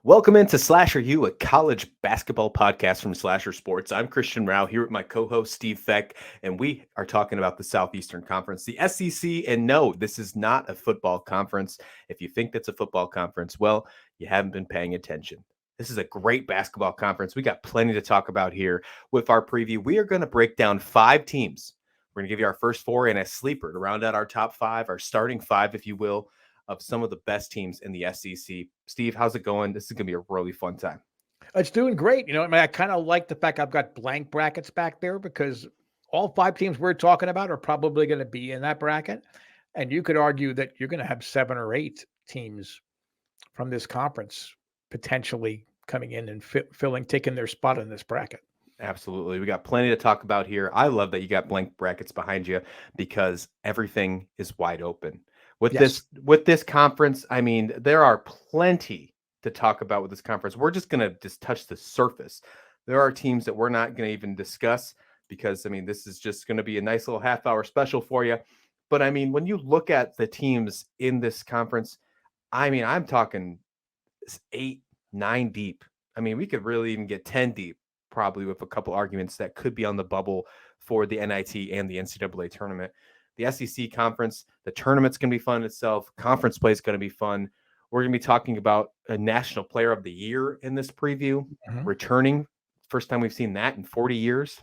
Welcome into Slasher U, a college basketball podcast from Slasher Sports. I'm Christian Rao here with my co-host Steve Feck, and we are talking about the Southeastern Conference, the SEC. And no, this is not a football conference. If you think that's a football conference, well, you haven't been paying attention. This is a great basketball conference. We got plenty to talk about here with our preview. We are going to break down 5 teams. We're going to give you our first 4 and a sleeper to round out our top 5, our starting 5, if you will, of some of the best teams in the SEC. Steve, how's it going? This is going to be a really fun time. It's doing great. I kind of like the fact I've got blank brackets back there because all 5 teams we're talking about are probably going to be in that bracket. And you could argue that you're going to have 7 or 8 teams from this conference potentially coming in and taking their spot in this bracket. Absolutely. We got plenty to talk about here. I love that you got blank brackets behind you because everything is wide open. With this conference, I mean, there are plenty to talk about with this conference. We're just going to just touch the surface. There are teams that we're not going to even discuss because, I mean, this is just going to be a nice little half-hour special for you. But, I mean, when you look at the teams in this conference, I mean, I'm talking 8, 9 deep. I mean, we could really even get 10 deep, probably with a couple arguments that could be on the bubble for the NIT and the NCAA tournament. The SEC conference, the tournament's going to be fun itself. Conference play is going to be fun. We're going to be talking about a National Player of the Year in this preview, returning. First time we've seen that in 40 years.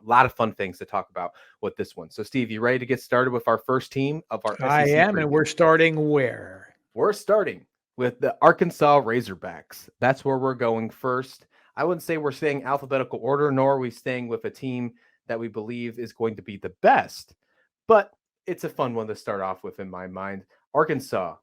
A lot of fun things to talk about with this one. So, Steve, you ready to get started with our first team of our SEC I am, preview? and we're starting where? We're starting with the Arkansas Razorbacks. That's where we're going first. I wouldn't say we're staying alphabetical order, nor are we staying with a team that we believe is going to be the best. But it's a fun one to start off with in my mind. Arkansas,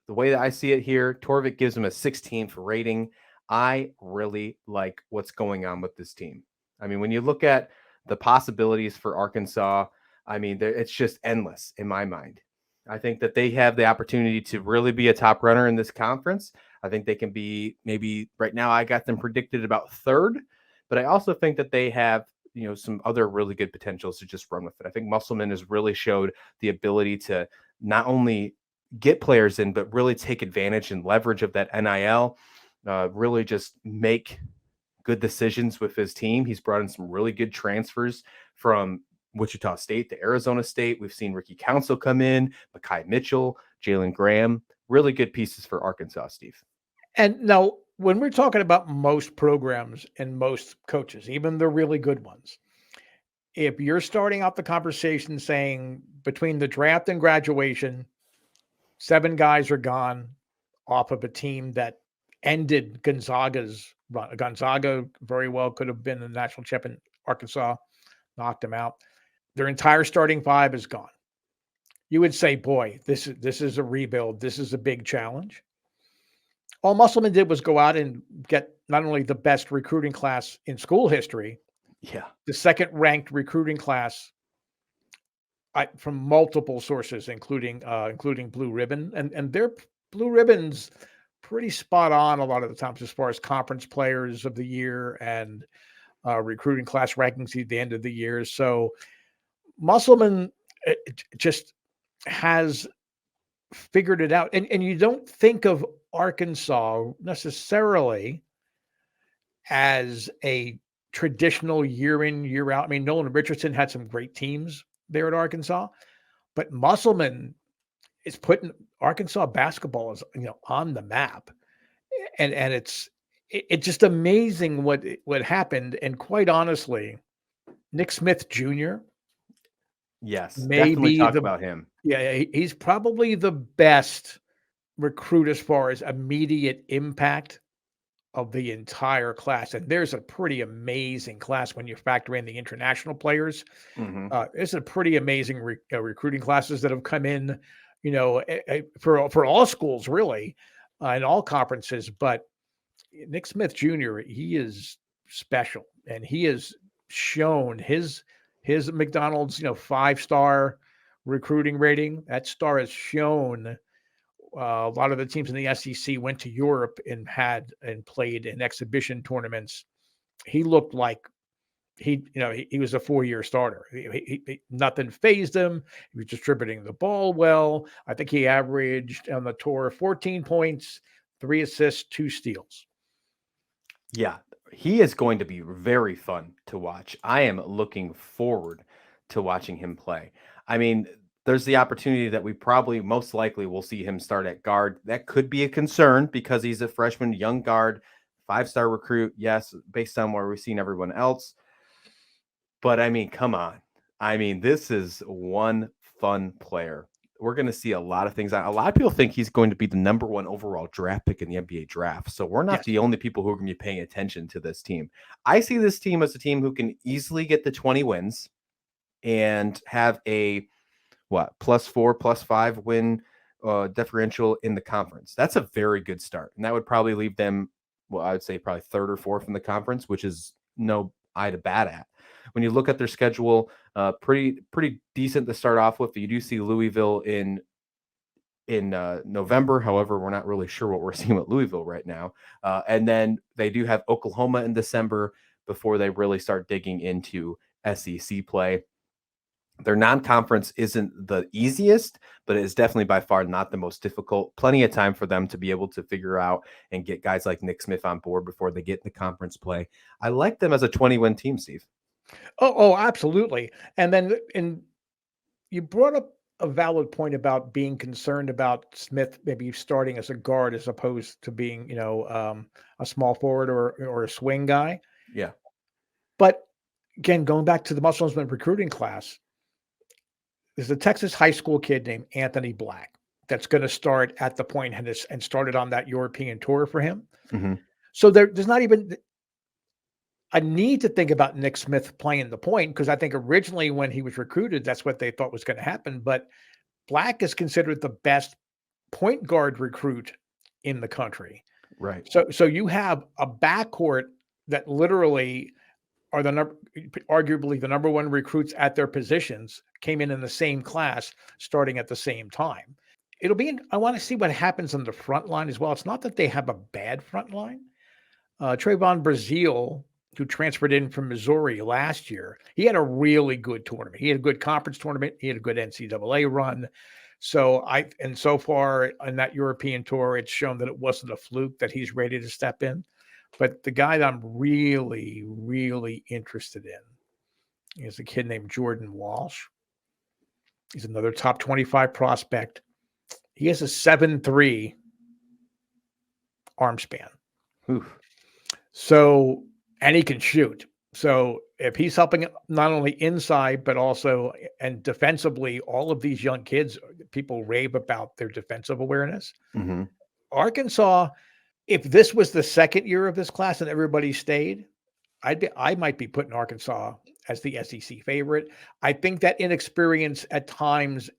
the way that I see it here, Torvik gives them a 16 for rating. I really like what's going on with this team. I mean, when you look at the possibilities for Arkansas, I mean, it's just endless in my mind. I think that they have the opportunity to really be a top runner in this conference. I think they can be maybe right now I got them predicted about 3rd, but I also think that they have some other really good potentials to just run with it. I think Musselman has really showed the ability to not only get players in, but really take advantage and leverage of that NIL, really just make good decisions with his team. He's brought in some really good transfers from Wichita State to Arizona State. We've seen Ricky Council come in, Mekhi Mitchell, Jalen Graham, really good pieces for Arkansas, Steve. And now, when we're talking about most programs and most coaches, even the really good ones, if you're starting out the conversation saying between the draft and graduation, 7 guys are gone off of a team that ended Gonzaga's run. Gonzaga very well could have been the national champion. Arkansas knocked him out. Their entire starting 5 is gone. You would say, boy, this is a rebuild. This is a big challenge. All Musselman did was go out and get not only the best recruiting class in school history, the 2nd-ranked recruiting class from multiple sources, including Blue Ribbon, and their Blue Ribbon's pretty spot on a lot of the times as far as conference players of the year and recruiting class rankings at the end of the year. So Musselman just has figured it out. And you don't think of Arkansas necessarily as a traditional year in, year out. I mean, Nolan Richardson had some great teams there at Arkansas, but Musselman is putting Arkansas basketball on the map. And it's just amazing what happened. And quite honestly, Nick Smith Jr. Yes, definitely talk about him. Yeah, he's probably the best recruit as far as immediate impact of the entire class. And there's a pretty amazing class when you factor in the international players. It's a pretty amazing recruiting classes that have come in, for all schools really, in all conferences. But Nick Smith Jr., he is special, and he has shown his McDonald's 5-star recruiting rating. That star has shown a lot of the teams in the SEC went to Europe and played in exhibition tournaments. He looked like he was a 4-year starter. He nothing fazed him. He was distributing the ball well. I think he averaged on the tour 14 points, 3 assists, 2 steals. Yeah, he is going to be very fun to watch. I am looking forward to watching him play. I mean, there's the opportunity that we probably most likely will see him start at guard. That could be a concern because he's a freshman, young guard, 5-star recruit. Yes, based on where we've seen everyone else. But I mean, come on. I mean, this is one fun player. We're going to see a lot of things. A lot of people think he's going to be the number one overall draft pick in the NBA draft. So we're not Yes. the only people who are going to be paying attention to this team. I see this team as a team who can easily get the 20 wins and have a +4, +5 win differential in the conference. That's a very good start. And that would probably leave them, well, I would say probably third or fourth in the conference, which is no eye to bat at. When you look at their schedule, pretty decent to start off with. You do see Louisville in November. However, we're not really sure what we're seeing with Louisville right now. And then they do have Oklahoma in December before they really start digging into SEC play. Their non-conference isn't the easiest, but it is definitely by far not the most difficult. Plenty of time for them to be able to figure out and get guys like Nick Smith on board before they get in the conference play. I like them as a 20-win team, Steve. Oh, absolutely. And you brought up a valid point about being concerned about Smith maybe starting as a guard as opposed to being, a small forward or a swing guy. Yeah. But again, going back to the Musselman recruiting class, there's a Texas high school kid named Anthony Black that's going to start at the point and started on that European tour for him. Mm-hmm. So there's not even a need to think about Nick Smith playing the point, because I think originally when he was recruited, that's what they thought was going to happen. But Black is considered the best point guard recruit in the country. Right. So you have a backcourt that literally are arguably the number one recruits at their positions, came in the same class, starting at the same time. I want to see what happens on the front line as well. It's not that they have a bad front line. Trayvon Brazile, who transferred in from Missouri last year, he had a really good tournament. He had a good conference tournament. He had a good NCAA run. So far in that European tour, it's shown that it wasn't a fluke, that he's ready to step in. But the guy that I'm really, really interested in is a kid named Jordan Walsh. He's another top 25 prospect. He has a 7'3" arm span. Oof. So, and he can shoot. So if he's helping not only inside, but also and defensively, all of these young kids, people rave about their defensive awareness. Mm-hmm. Arkansas, if this was the second year of this class and everybody stayed, I might be putting Arkansas as the SEC favorite. I think that inexperience at times,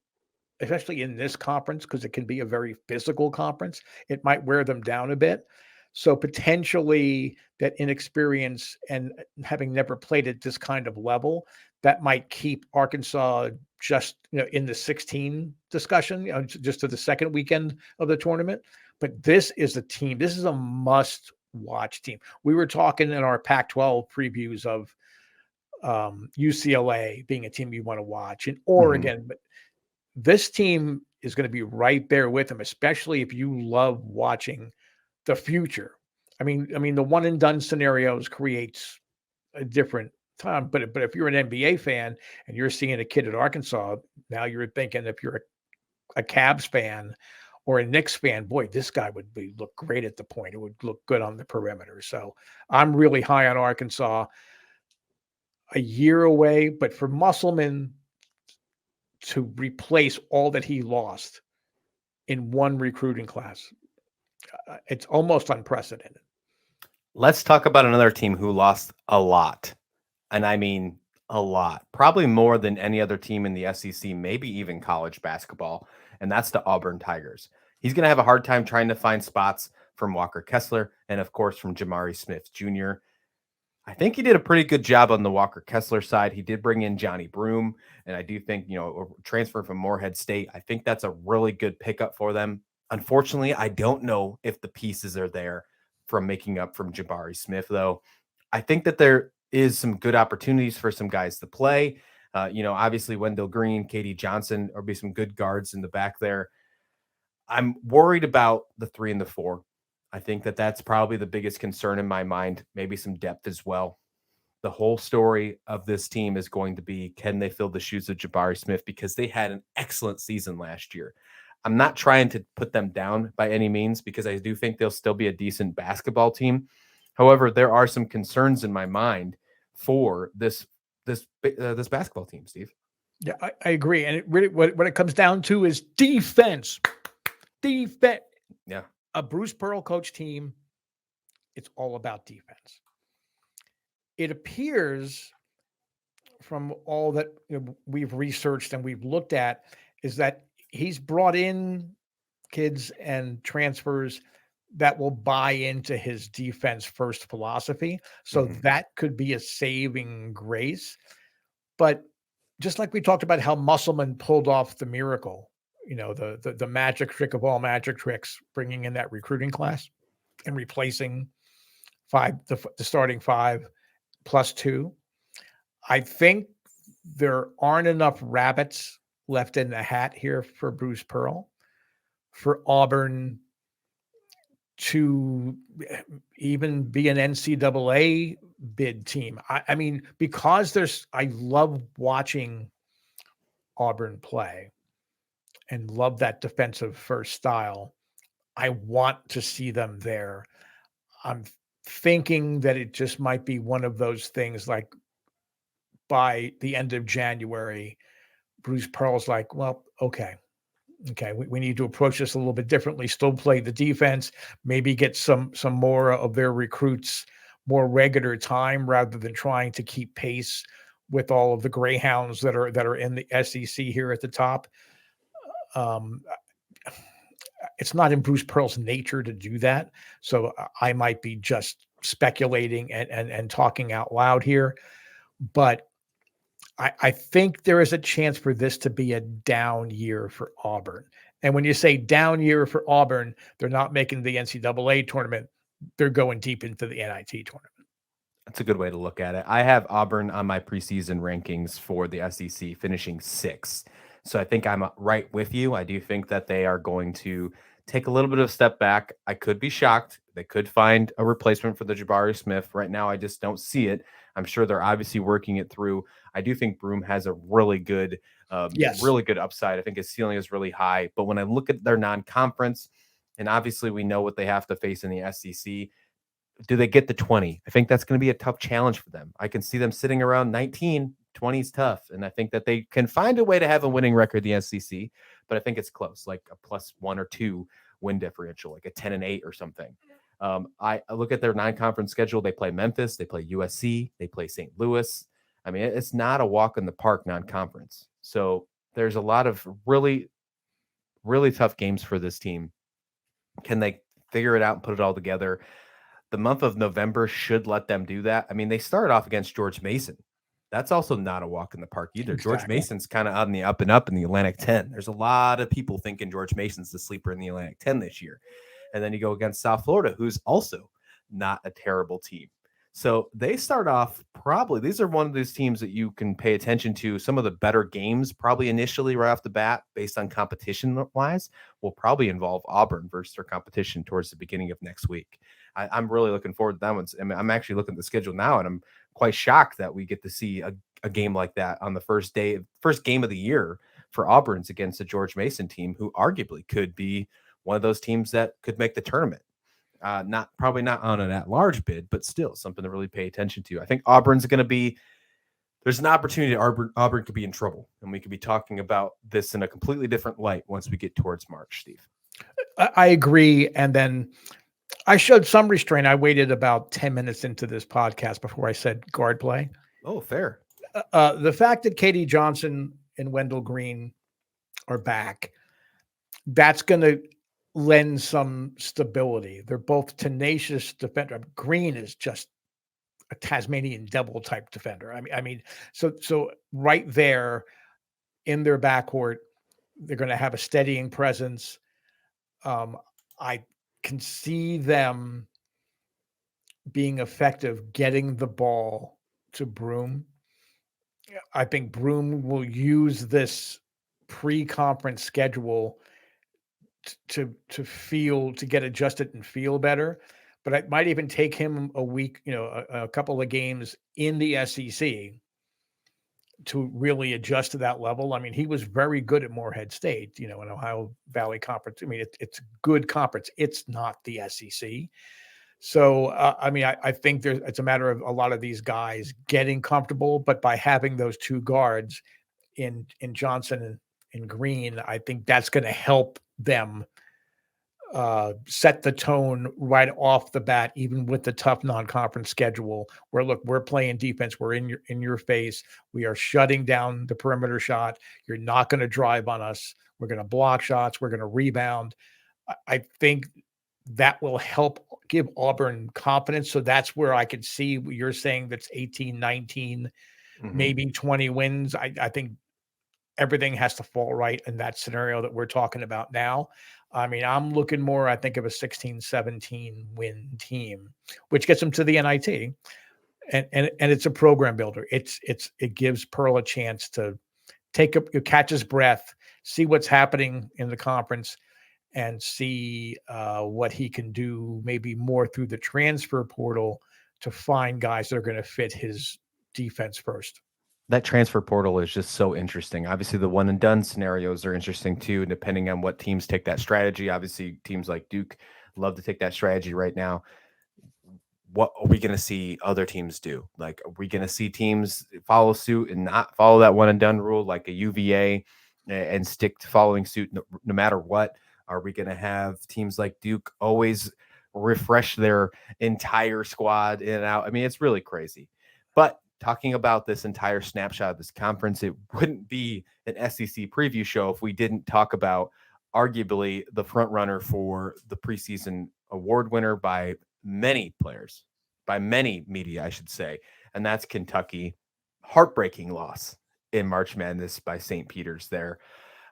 especially in this conference, because it can be a very physical conference, it might wear them down a bit. So potentially that inexperience and having never played at this kind of level, that might keep Arkansas just in the 16 discussion, just to the second weekend of the tournament. But this is a team. This is a must-watch team. We were talking in our Pac-12 previews of UCLA being a team you want to watch, and Oregon. But this team is going to be right there with them, especially if you love watching the future. I mean, the one and done scenarios creates a different time. But if you're an NBA fan and you're seeing a kid at Arkansas, now you're thinking, if you're a Cavs fan or a Knicks fan, boy, this guy would look great at the point. It would look good on the perimeter. So I'm really high on Arkansas. A year away, but for Musselman to replace all that he lost in one recruiting class, it's almost unprecedented. Let's talk about another team who lost a lot. And I mean a lot, probably more than any other team in the SEC, maybe even college basketball. And that's the Auburn Tigers. He's going to have a hard time trying to find spots from Walker Kessler and, of course, from Jamari Smith Jr. I think he did a pretty good job on the Walker Kessler side. He did bring in Johnny Broome, and I do think, transfer from Morehead State, I think that's a really good pickup for them. Unfortunately, I don't know if the pieces are there from making up from Jabari Smith, though. I think that there is some good opportunities for some guys to play. Obviously Wendell Green, Katie Johnson, or be some good guards in the back there. I'm worried about the 3 and the 4. I think that that's probably the biggest concern in my mind, maybe some depth as well. The whole story of this team is going to be, can they fill the shoes of Jabari Smith, because they had an excellent season last year. I'm not trying to put them down by any means, because I do think they'll still be a decent basketball team. However, there are some concerns in my mind for this basketball team, Steve. Yeah, I agree. And it really, what it comes down to is defense. Defense. Yeah. A Bruce Pearl coach team, it's all about defense. It appears from all that we've researched and we've looked at is that he's brought in kids and transfers that will buy into his defense first philosophy. So that could be a saving grace. But just like we talked about how Musselman pulled off the miracle, the magic trick of all magic tricks, bringing in that recruiting class and replacing the starting 5+2. I think there aren't enough rabbits left in the hat here for Bruce Pearl, for Auburn to even be an NCAA bid team. I mean, because I love watching Auburn play and love that defensive first style. I want to see them there. I'm thinking that it just might be one of those things like by the end of January, Bruce Pearl's like, well, okay, we need to approach this a little bit differently, still play the defense, maybe get some more of their recruits more regular time rather than trying to keep pace with all of the greyhounds that are in the SEC here at the top. It's not in Bruce Pearl's nature to do that. So I might be just speculating and talking out loud here, but I think there is a chance for this to be a down year for Auburn. And when you say down year for Auburn, they're not making the NCAA tournament. They're going deep into the NIT tournament. That's a good way to look at it. I have Auburn on my preseason rankings for the SEC, finishing sixth. So I think I'm right with you. I do think that they are going to take a little bit of a step back. I could be shocked. They could find a replacement for the Jabari Smith. Right now, I just don't see it. I'm sure they're obviously working it through. I do think Broom has a really good Yes. upside. I think his ceiling is really high. But when I look at their non-conference, and obviously we know what they have to face in the SEC, do they get the 20? I think that's going to be a tough challenge for them. I can see them sitting around 19. 20 is tough. And I think that they can find a way to have a winning record in the SEC, but I think it's close, like a +1 or 2 win differential, like a 10-8 or something. I look at their non-conference schedule. They play Memphis, they play USC, they play St. Louis. I mean, it's not a walk in the park non-conference. So there's a lot of really, really tough games for this team. Can they figure it out and put it all together? The month of November should let them do that. I mean, they started off against George Mason. That's also not a walk in the park either. George Exactly. Mason's kind of on the up and up in the Atlantic 10. There's a lot of people thinking George Mason's the sleeper in the Atlantic 10 this year. And then you go against South Florida, who's also not a terrible team. So they start off probably, these are one of those teams that you can pay attention to. Some of the better games, probably initially right off the bat, based on competition wise, will probably involve Auburn versus their competition towards the beginning of next week. I'm really looking forward to that one. I mean, I'm actually looking at the schedule now, and I'm quite shocked that we get to see a game like that on the first game of the year for Auburn's against the George Mason team, who arguably could be one of those teams that could make the tournament. Probably not on an at-large bid, but still something to really pay attention to. I think Auburn's going to be. There's an opportunity Auburn could be in trouble, and we could be talking about this in a completely different light once we get towards March, Steve. I agree. And then I showed some restraint. I waited about 10 minutes into this podcast before I said guard play. Oh, fair. The fact that Katie Johnson and Wendell Green are back, that's going to lend some stability. They're both tenacious defender. Green is just a Tasmanian devil type defender. I mean, so right there in their backcourt, they're going to have a steadying presence. I can see them being effective getting the ball to Broom. I think Broom will use this pre-conference schedule to get adjusted and feel better. But it might even take him a week, a couple of games in the SEC to really adjust to that level. I mean, he was very good at Morehead State, in Ohio Valley Conference. I mean, it's a good conference. It's not the SEC. So, I mean, I think it's a matter of a lot of these guys getting comfortable, but by having those two guards in Johnson and Green, I think that's going to help them set the tone right off the bat, even with the tough non-conference schedule. Where look, we're playing defense, we're in your face, we are shutting down the perimeter shot. You're not going to drive on us. We're going to block shots. We're going to rebound. I think that will help give Auburn confidence. So that's where I could see what you're saying. That's 18, 19, maybe 20 wins. I think everything has to fall right in that scenario that we're talking about now. I mean, I'm looking more, I think, of a 16, 17 win team, which gets them to the NIT. And it's a program builder. It gives Pearl a chance to catch his breath, see what's happening in the conference, and see what he can do maybe more through the transfer portal to find guys that are going to fit his defense first. That transfer portal is just so interesting. Obviously, the one and done scenarios are interesting too, depending on what teams take that strategy. Obviously, teams like Duke love to take that strategy right now. What are we going to see other teams do? Like, are we going to see teams follow suit and not follow that one and done rule like a UVA and stick to following suit no matter what? Are we going to have teams like Duke always refresh their entire squad in and out? I mean, it's really crazy. But talking about this entire snapshot of this conference, it wouldn't be an SEC preview show if we didn't talk about arguably the front runner for the preseason award winner by many players, by many media, I should say, and that's Kentucky. Heartbreaking loss in March Madness by St. Peter's there.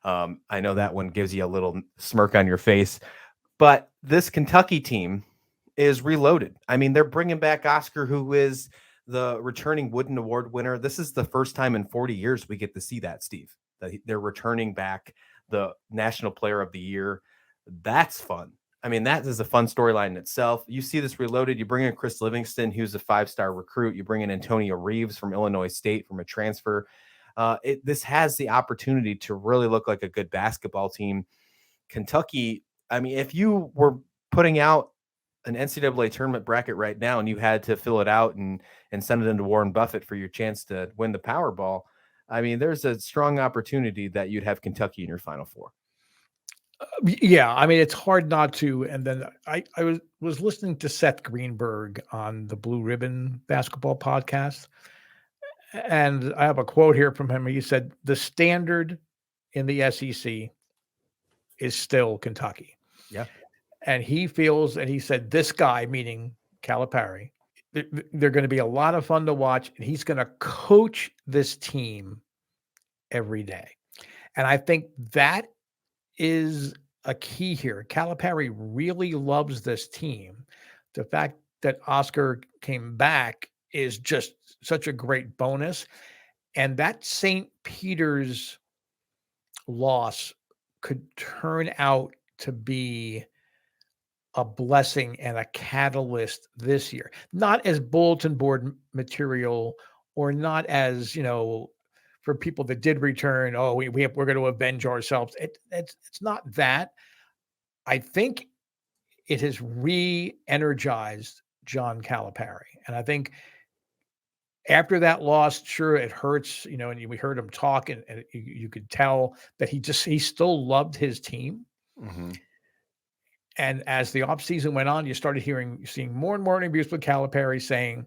I know that one gives you a little smirk on your face, but this Kentucky team is reloaded. I mean, they're bringing back Oscar, who is the returning Wooden Award winner. This is the first time in 40 years we get to see that, Steve, that they're returning back the National Player of the Year. That's fun. I mean, that is a fun storyline in itself. You see this reloaded. You bring in Chris Livingston, who's a 5-star recruit. You bring in Antonio Reeves from Illinois State from a transfer. This has the opportunity to really look like a good basketball team. Kentucky, I mean, if you were putting out an NCAA tournament bracket right now and you had to fill it out and send it into Warren Buffett for your chance to win the Powerball, I mean, there's a strong opportunity that you'd have Kentucky in your Final Four. Yeah, I mean, it's hard not to. And then I was listening to Seth Greenberg on the Blue Ribbon basketball podcast, and I have a quote here from him. He said, "The standard in the SEC is still Kentucky." Yeah. And he feels, and he said, this guy, meaning Calipari, they're going to be a lot of fun to watch, and he's going to coach this team every day. And I think that is a key here. Calipari really loves this team. The fact that Oscar came back is just such a great bonus. And that St. Peter's loss could turn out to be a blessing and a catalyst this year. Not as bulletin board material, or not as, for people that did return, we're going to avenge ourselves. It's not that. I think it has re-energized John Calipari. And I think after that loss, sure, it hurts, and we heard him talk, and you could tell that he still loved his team. Mm-hmm. And as the offseason went on, you started seeing more and more interviews with Calipari saying,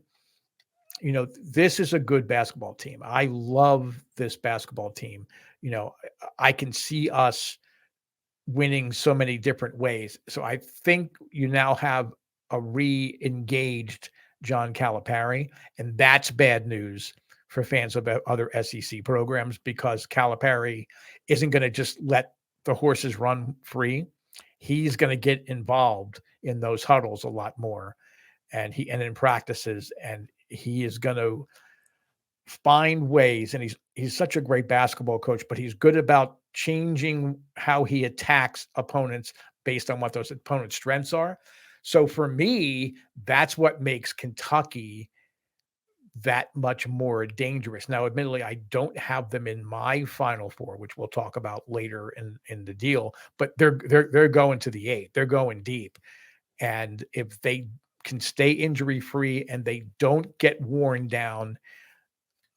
this is a good basketball team. I love this basketball team. I can see us winning so many different ways. So I think you now have a re-engaged John Calipari, and that's bad news for fans of other SEC programs, because Calipari isn't going to just let the horses run free. He's going to get involved in those huddles a lot more, and in practices, and he is going to find ways, and he's such a great basketball coach, but he's good about changing how he attacks opponents based on what those opponents' strengths are. So for me, that's what makes Kentucky that much more dangerous. Now, admittedly, I don't have them in my Final Four, which we'll talk about later in the deal. But they're going to the 8. They're going deep, and if they can stay injury free and they don't get worn down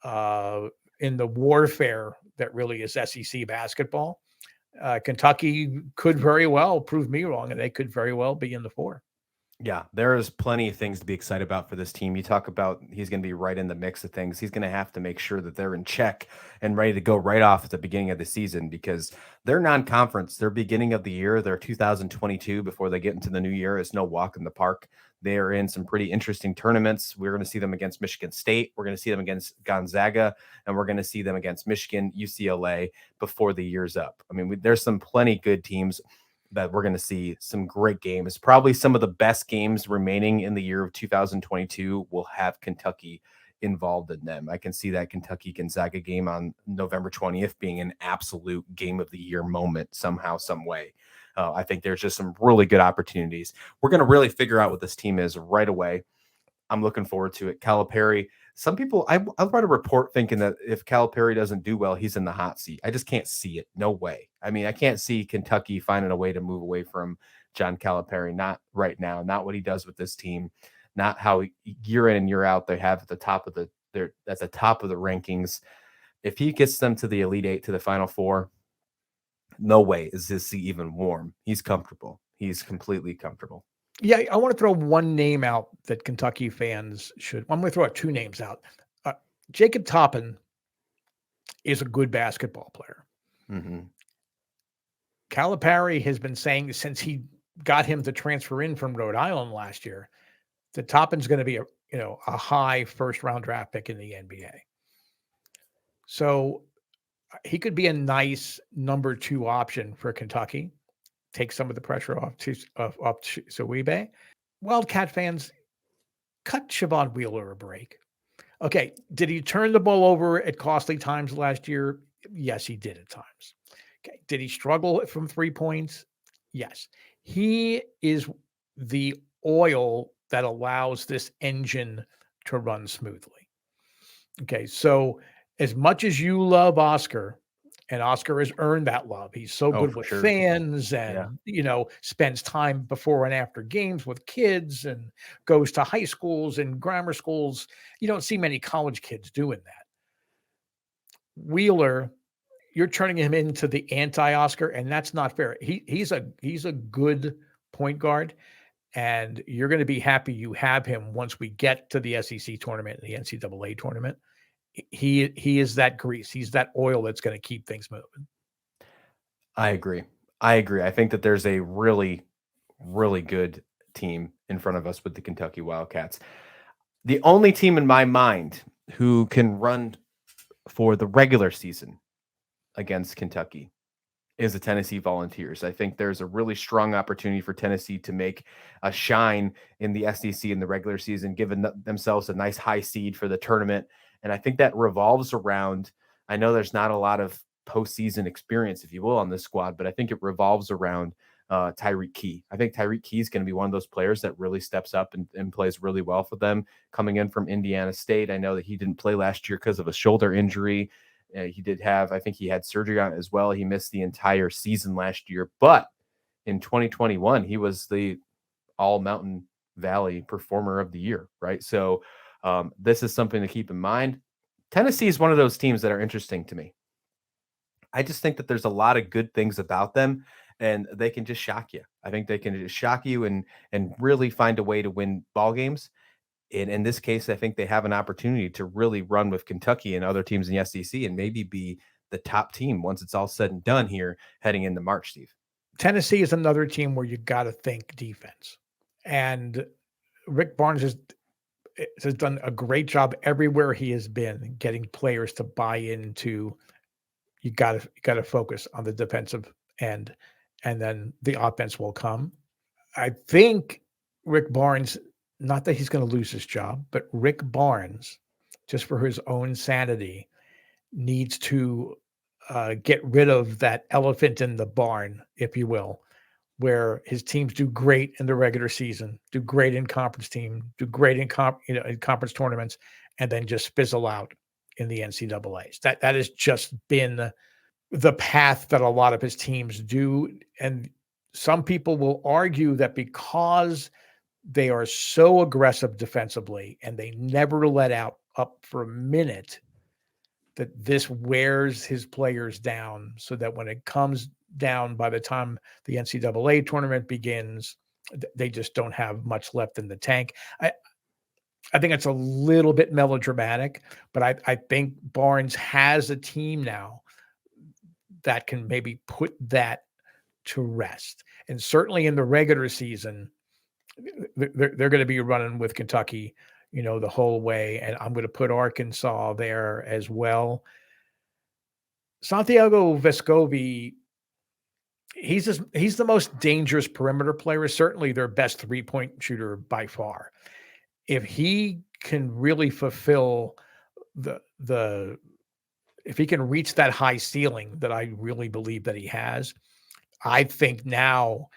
in the warfare that really is SEC basketball, Kentucky could very well prove me wrong, and they could very well be in the 4. Yeah, there is plenty of things to be excited about for this team. You talk about he's going to be right in the mix of things. He's going to have to make sure that they're in check and ready to go right off at the beginning of the season because they're non-conference. Their beginning of the year, their 2022 before they get into the new year is no walk in the park. They are in some pretty interesting tournaments. We're going to see them against Michigan State. We're going to see them against Gonzaga, and we're going to see them against Michigan, UCLA before the year's up. I mean, there's some plenty good teams that we're going to see some great games. Probably some of the best games remaining in the year of 2022 will have Kentucky involved in them. I can see that Kentucky Gonzaga game on November 20th being an absolute game of the year moment somehow, some way. I think there's just some really good opportunities. We're going to really figure out what this team is right away. I'm looking forward to it. Calipari. Some people, I'll write a report thinking that if Calipari doesn't do well, he's in the hot seat. I just can't see it. No way. I mean, I can't see Kentucky finding a way to move away from John Calipari. Not right now. Not what he does with this team. Not how year in and year out they have at the top of they're at the top of the rankings. If he gets them to the Elite Eight, to the Final Four, no way is his seat even warm. He's comfortable. He's completely comfortable. Yeah, I want to throw one name out that Kentucky fans should. I'm going to throw out 2 names out. Jacob Toppin is a good basketball player. Mm-hmm. Calipari has been saying since he got him to transfer in from Rhode Island last year that Toppin's going to be a high first-round draft pick in the NBA. So he could be a nice number 2 option for Kentucky. Take some of the pressure off to Sewebe. Wildcat fans, cut Siobhan Wheeler a break. Okay, did he turn the ball over at costly times last year? Yes, he did at times. Okay, did he struggle from 3 points? Yes. He is the oil that allows this engine to run smoothly. Okay, so as much as you love Oscar, and Oscar has earned that love. He's so good with fans and, spends time before and after games with kids and goes to high schools and grammar schools. You don't see many college kids doing that. Wheeler, you're turning him into the anti-Oscar, and that's not fair. He's a good point guard, and you're going to be happy you have him once we get to the SEC tournament and the NCAA tournament. He is that grease. He's that oil that's going to keep things moving. I agree. I think that there's a really, really good team in front of us with the Kentucky Wildcats. The only team in my mind who can run for the regular season against Kentucky is the Tennessee Volunteers. I think there's a really strong opportunity for Tennessee to make a shine in the SEC in the regular season, giving themselves a nice high seed for the tournament. And I think that revolves around, I know there's not a lot of postseason experience, if you will, on this squad, but I think it revolves around Tyreek Key. I think Tyreek Key is going to be one of those players that really steps up and plays really well for them coming in from Indiana State. I know that he didn't play last year because of a shoulder injury. He did have, I think he had surgery on it as well. He missed the entire season last year, but in 2021, he was the All Mountain Valley Performer of the Year, right? So this is something to keep in mind. Tennessee is one of those teams that are interesting to me. I just think that there's a lot of good things about them, and they can just shock you. I think they can just shock you and really find a way to win ball games. And in this case, I think they have an opportunity to really run with Kentucky and other teams in the SEC and maybe be the top team once it's all said and done here heading into March, Steve. Tennessee is another team where you got to think defense. And Rick Barnes has done a great job everywhere he has been getting players to buy into. You got to focus on the defensive end, and then the offense will come. I think Rick Barnes, not that he's going to lose his job, but Rick Barnes just for his own sanity, needs to get rid of that elephant in the barn, if you will, where his teams do great in the regular season, do great in conference team, do great in in conference tournaments, and then just fizzle out in the NCAAs. That has just been the path that a lot of his teams do. And some people will argue that because they are so aggressive defensively and they never let out up for a minute, that this wears his players down, so that when it comes down by the time the NCAA tournament begins, they just don't have much left in the tank. I think it's a little bit melodramatic, but I think Barnes has a team now that can maybe put that to rest. And certainly in the regular season, they're going to be running with Kentucky, the whole way. And I'm going to put Arkansas there as well. Santiago Vescovi, he's the most dangerous perimeter player, certainly their best three-point shooter by far. If he can really fulfill if he can reach that high ceiling that I really believe that he has, I think now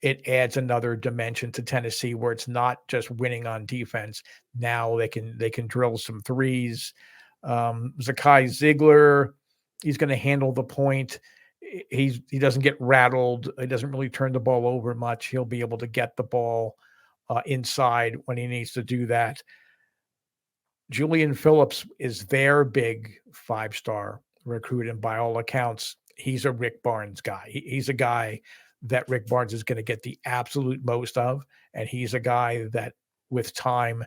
it adds another dimension to Tennessee, where it's not just winning on defense. Now they can drill some threes. Zakai Ziegler, he's going to handle the point. He doesn't get rattled. He doesn't really turn the ball over much. He'll be able to get the ball inside when he needs to do that. Julian Phillips is their big 5-star recruit, and by all accounts, he's a Rick Barnes guy. He's a guy that Rick Barnes is going to get the absolute most of, and he's a guy that with time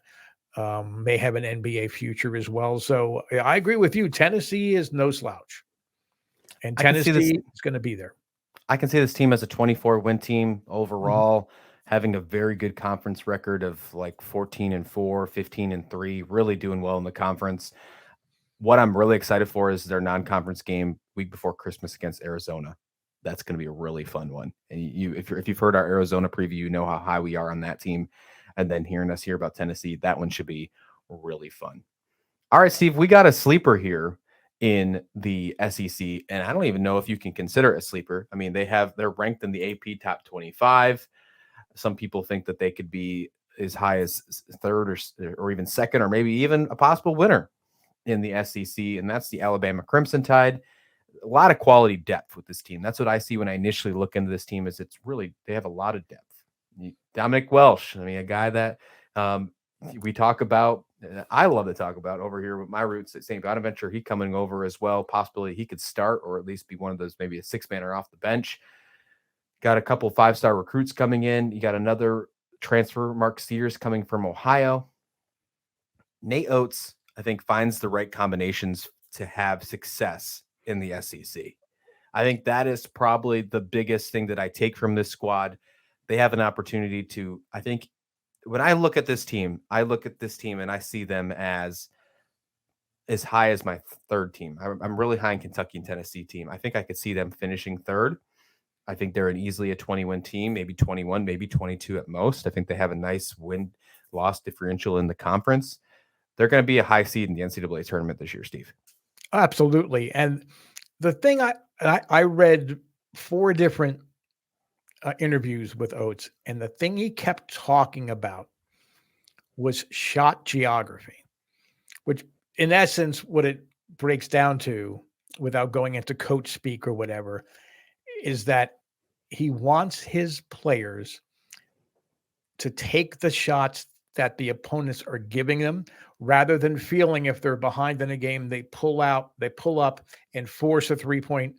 may have an NBA future as well. So I agree with you. Tennessee is no slouch, and Tennessee is going to be there. I can see this team as a 24-win team overall, having a very good conference record of like 14-4, 15-3, really doing well in the conference. What I'm really excited for is their non-conference game week before Christmas against Arizona. That's going to be a really fun one. And if you've heard our Arizona preview, you know how high we are on that team. And then hearing us hear about Tennessee, that one should be really fun. All right, Steve, we got a sleeper here in the SEC, and I don't even know if you can consider it a sleeper. I mean, they're ranked in the AP top 25. Some people think that they could be as high as third or even second, or maybe even a possible winner in the SEC, and that's the Alabama Crimson Tide. A lot of quality depth with this team. That's what I see when I initially look into this team. Is they have a lot of depth. Dominic Welsh, I mean, a guy that we talk about. I love to talk about over here with my roots at St. Bonaventure. He coming over as well. Possibly he could start or at least be one of those, maybe a 6-manner off the bench. Got a couple 5-star recruits coming in. You got another transfer, Mark Sears, coming from Ohio. Nate Oates, I think, finds the right combinations to have success in the SEC. I think that is probably the biggest thing that I take from this squad. They have an opportunity to, I think, when I look at this team and I see them as high as my third team. I'm really high in Kentucky and Tennessee team. I think I could see them finishing third. I think they're easily a 20-win team, maybe 21, maybe 22 at most. I think they have a nice win-loss differential in the conference. They're going to be a high seed in the NCAA tournament this year, Steve. Absolutely. And the thing I read 4 different interviews with Oates, and the thing he kept talking about was shot geography, which in essence, what it breaks down to, without going into coach speak or whatever, is that he wants his players to take the shots that the opponents are giving them, rather than feeling if they're behind in a game, they pull up and force a 3-point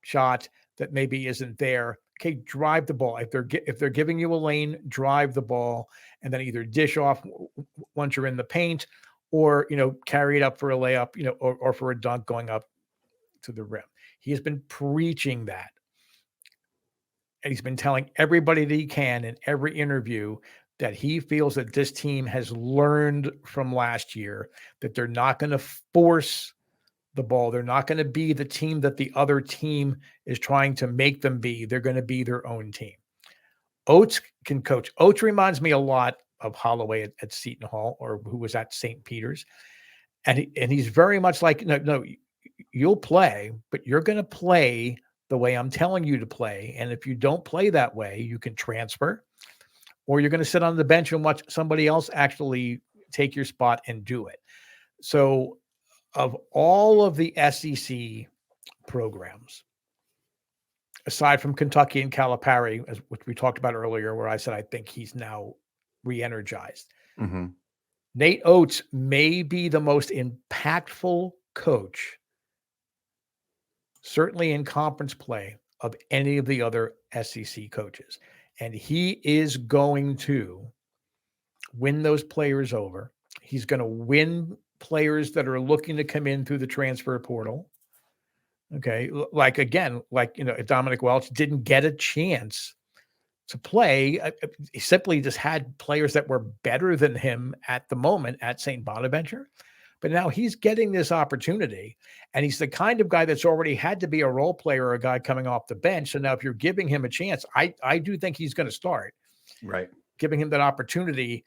shot that maybe isn't there. Okay, drive the ball. If they're giving you a lane, drive the ball, and then either dish off once you're in the paint, or carry it up for a layup, or for a dunk going up to the rim. He has been preaching that, and he's been telling everybody that he can in every interview that he feels that this team has learned from last year, that they're not going to force the ball. They're not going to be the team that the other team is trying to make them be. They're going to be their own team. Oates can coach. Oates reminds me a lot of Holloway at Seton Hall, or who was at St. Peter's. and he's very much like, no, you'll play, but you're going to play the way I'm telling you to play. And if you don't play that way, you can transfer, or you're going to sit on the bench and watch somebody else actually take your spot and do it. So, of all of the SEC programs, aside from Kentucky and Calipari, which we talked about earlier, where I said I think he's now re-energized, Mm-hmm. Nate Oates may be the most impactful coach, certainly in conference play, of any of the other SEC coaches. And he is going to win those players over. He's going to win players that are looking to come in through the transfer portal. Okay. Like, again, like, if Dominic Welch didn't get a chance to play, he simply just had players that were better than him at the moment at St. Bonaventure. But now he's getting this opportunity, and he's the kind of guy that's already had to be a role player, a guy coming off the bench. So now if you're giving him a chance, I do think he's going to start. Right. Giving him that opportunity,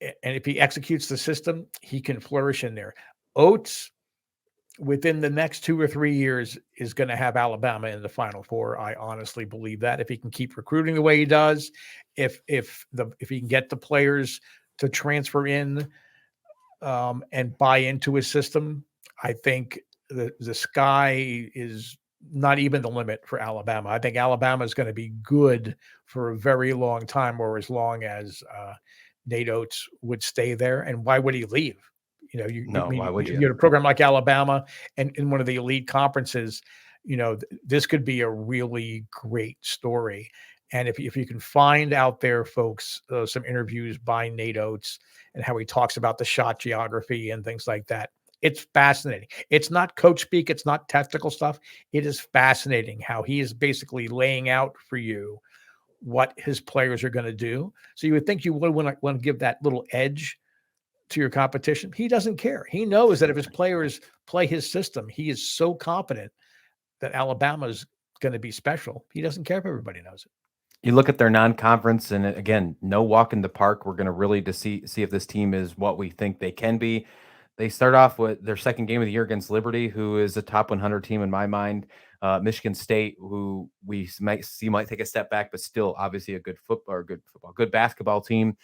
and if he executes the system, he can flourish in there. Oates, within the next 2 or 3 years, is going to have Alabama in the Final Four. I honestly believe that, if he can keep recruiting the way he does, if he can get the players to transfer in and buy into his system, I think the sky is not even the limit for Alabama. I think Alabama is going to be good for a very long time, or as long as Nate Oates would stay there. And why would he leave? Why would you? You had a program like Alabama and in one of the elite conferences, this could be a really great story. And if you can find out there, folks, some interviews by Nate Oates and how he talks about the shot geography and things like that, it's fascinating. It's not coach speak. It's not tactical stuff. It is fascinating how he is basically laying out for you what his players are going to do. So you would think you would want to give that little edge to your competition. He doesn't care. He knows that if his players play his system, he is so confident that Alabama is going to be special. He doesn't care if everybody knows it. You look at their non-conference, and again, no walk in the park. We're going to really see if this team is what we think they can be. They start off with their second game of the year against Liberty, who is a top 100 team in my mind. Michigan State, who might take a step back, but still obviously a good basketball team.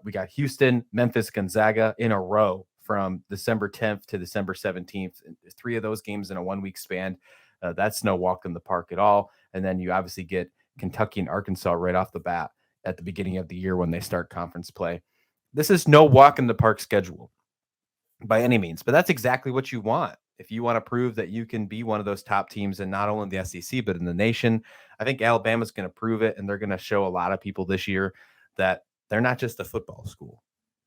We got Houston, Memphis, Gonzaga in a row from December 10th to December 17th. 3 of those games in a 1-week span. That's no walk in the park at all. And then you obviously get Kentucky and Arkansas right off the bat at the beginning of the year when they start conference play. This is no walk in the park schedule by any means, but that's exactly what you want. If you want to prove that you can be one of those top teams in not only the SEC, but in the nation, I think Alabama's going to prove it. And they're going to show a lot of people this year that they're not just a football school,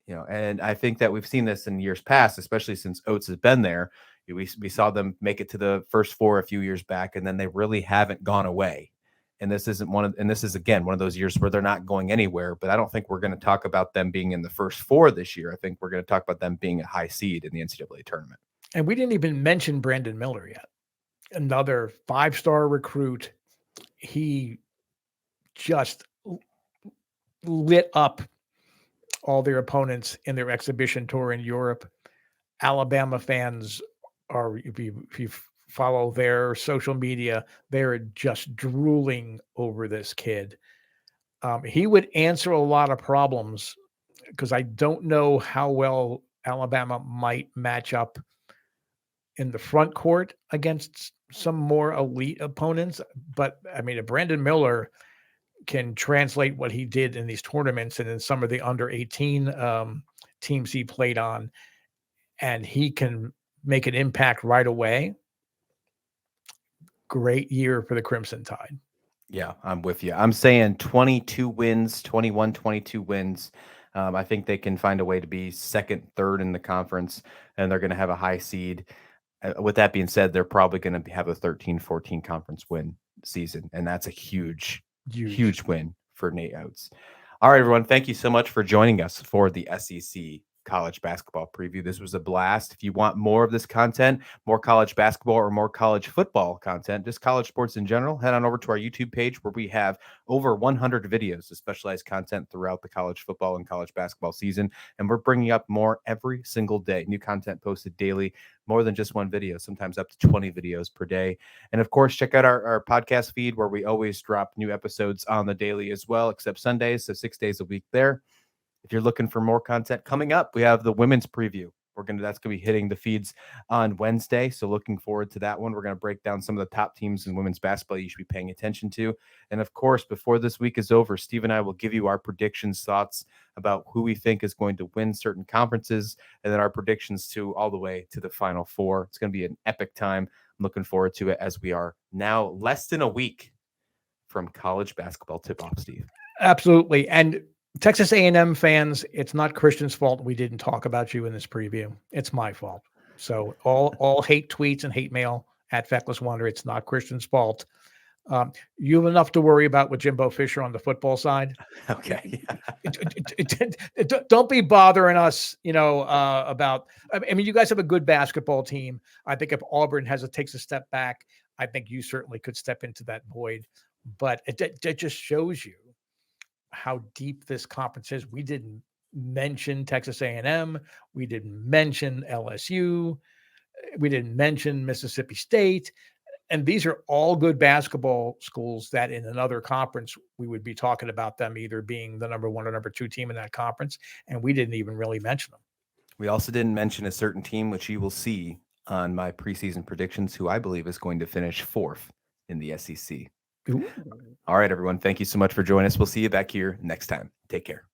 and I think that we've seen this in years past, especially since Oates has been there. We saw them make it to the first 4 a few years back, and then they really haven't gone away. And this is again one of those years where they're not going anywhere. But I don't think we're going to talk about them being in the first 4 this year. I think we're going to talk about them being a high seed in the NCAA tournament. And we didn't even mention Brandon Miller yet, another 5-star recruit. He just lit up all their opponents in their exhibition tour in Europe. Alabama fans are, if you follow their social media, they're just drooling over this kid. He would answer a lot of problems, because I don't know how well Alabama might match up in the front court against some more elite opponents. But I mean, if Brandon Miller can translate what he did in these tournaments and in some of the under 18 teams he played on, and he can make an impact right away, great year for the Crimson Tide. Yeah, I'm with you. I'm saying 22 wins, 21, 22 wins. I think they can find a way to be second, third in the conference, and they're going to have a high seed. With that being said, they're probably going to have a 13, 14 conference win season, and that's a huge win for Nate Oates. All right, everyone. Thank you so much for joining us for the SEC college basketball preview. This was a blast. If you want more of this content, more college basketball or more college football content, just college sports in general, head on over to our YouTube page where we have over 100 videos of specialized content throughout the college football and college basketball season. And we're bringing up more every single day. New content posted daily, more than just one video, sometimes up to 20 videos per day. And of course, check out our podcast feed where we always drop new episodes on the daily as well, except Sundays. So 6 days a week there. If you're looking for more content coming up, we have the women's preview. That's gonna be hitting the feeds on Wednesday. So looking forward to that one. We're gonna break down some of the top teams in women's basketball you should be paying attention to. And of course, before this week is over, Steve and I will give you our predictions, thoughts about who we think is going to win certain conferences, and then our predictions to all the way to the Final Four. It's gonna be an epic time. I'm looking forward to it as we are now less than a week from college basketball tip-off, Steve. Absolutely. And Texas A&M fans, it's not Christian's fault we didn't talk about you in this preview. It's my fault. So all hate tweets and hate mail at Feckless Wonder, it's not Christian's fault. You have enough to worry about with Jimbo Fisher on the football side. Okay. Don't be bothering us, about. I mean, you guys have a good basketball team. I think if Auburn takes a step back, I think you certainly could step into that void. But it just shows you how deep this conference is. We didn't mention Texas A&M. We didn't mention LSU. We didn't mention Mississippi State. And these are all good basketball schools that in another conference, we would be talking about them either being the number 1 or number 2 team in that conference. And we didn't even really mention them. We also didn't mention a certain team, which you will see on my preseason predictions, who I believe is going to finish 4th in the SEC. Ooh. All right, everyone. Thank you so much for joining us. We'll see you back here next time. Take care.